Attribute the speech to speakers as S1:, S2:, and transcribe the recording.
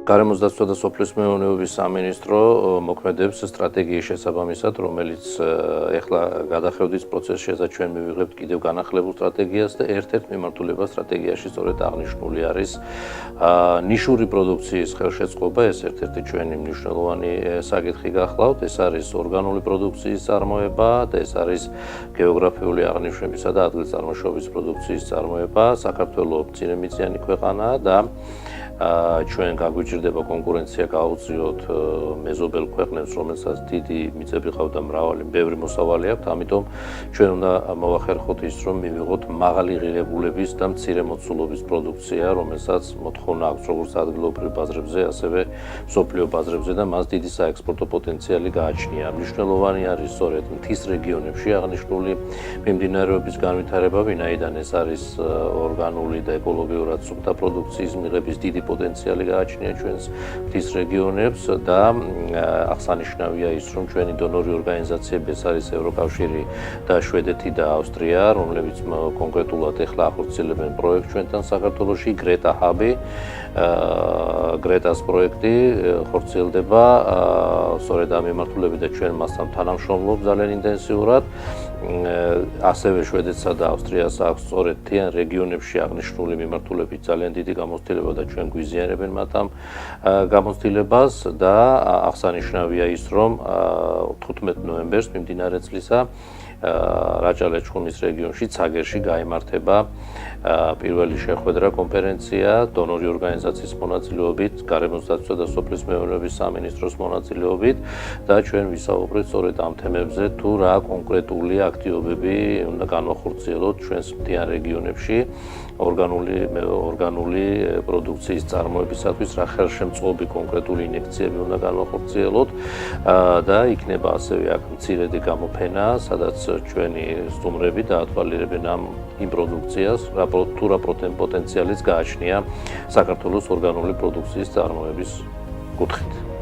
S1: გარემოსდაცვა და სოფლის მეურნეობის სამინისტრო მოქმედებს სტრატეგიის შესაბამისად, რომელიც ეხლა გადახედვის პროცესშია და ჩვენ მივიღებთ კიდევ განახლებულ სტრატეგიას და ერთ-ერთ მიმართულება სტრატეგიაში სწორედ აღნიშნული არის ნიშური პროდუქციის ხელშეწყობა, ეს ერთ-ერთი ჩვენი მნიშვნელოვანი საკითხი გახლავთ, ეს არის ორგანული პროდუქციის წარმოება და ეს არის გეოგრაფიული აღნიშვნებისა და ადგილწარმოშობის პროდუქციის წარმოება. საქართველოს მცირემიწიანი ქვეყანაა და ჩვენ გაგვიჭირდება კონკურენცია გაუწიოთ მეზობელ ქვეყნებს, რომელსაც დიდი მიწები ყავთ და ბევრი მოსავალი აქვთ, ამიტომ ჩვენ უნდა მოვახერხოთ ის, რომ მივიღოთ მაღალი ღირებულების და მცირე მოცულობის პროდუქცია, რომელსაც მოთხოვნა აქვს როგორც ადგილობრივ ბაზრებზე, ასევე მსოფლიო ბაზრებზე და მას დიდი საექსპორტო პოტენციალი გააჩნია. მნიშვნელოვანი არის სწორედ მთის რეგიონებში აღნიშნული მიმდინარეობის განვითარება, ვინაიდან ეს არის ორგანული და ეკოლოგიურად სუფთა პროდუქციის მიღების დიდი პოტენციალი გააჩნია ჩვენს მთის რეგიონებს და აღსანიშნავია ის, რომ ჩვენი დონორი ორგანიზაციები არის ევროკავშირი და შვედეთი და ავსტრია, რომლებიც კონკრეტულად ეხლა ახორციელებენ პროექტს ჩვენთან საქართველოში, გრეტა ჰაბი, გრეტას პროექტი ხორციელდება სწორედ ამ მიმართულებით და ჩვენ მასთან თანამშრომლობთ ძალიან ინტენსიურად. ასევე შვედეთსა და ავსტრიას აქვს სწორედ მთიან რეგიონებში აღნიშნული მიმართულებით ძალიან დიდი გამოცდილება და ჩვენ გვიზიარებენ მათ ამ გამოცდილებას და აღსანიშნავია ის, რომ 15 ნოემბერს მიმდინარე წლისა რაჭა-ლეჩხუმის რეგიონში ცაგერში გაიმართება პირველი შეხვედრა კონფერენცია დონორი ორგანიზაციის მონაწილეობით, გარემოსდაცვა და სოფლის მეურნეობის სამინისტროს მონაწილეობით და ჩვენ ვისაუბრეთ სწორედ ამ თემებზე, თუ რა კონკრეტული აქტივობები უნდა განვახორციელოთ ჩვენს მთიან რეგიონებში ორგანული პროდუქციის წარმოებისათვის, რა ხელშემწყობი კონკრეტული ინიექციები უნდა განვახორციელოთ და იქნება ასევე აქ მცირედი გამოფენა, სადაც ჩვენი სტუმრები დაათვალიერებენ იმ პროდუქციას, თუ რა პოტენციალიც გააჩნია საქართველოს ორგანული პროდუქციის წარმოების კუთხით.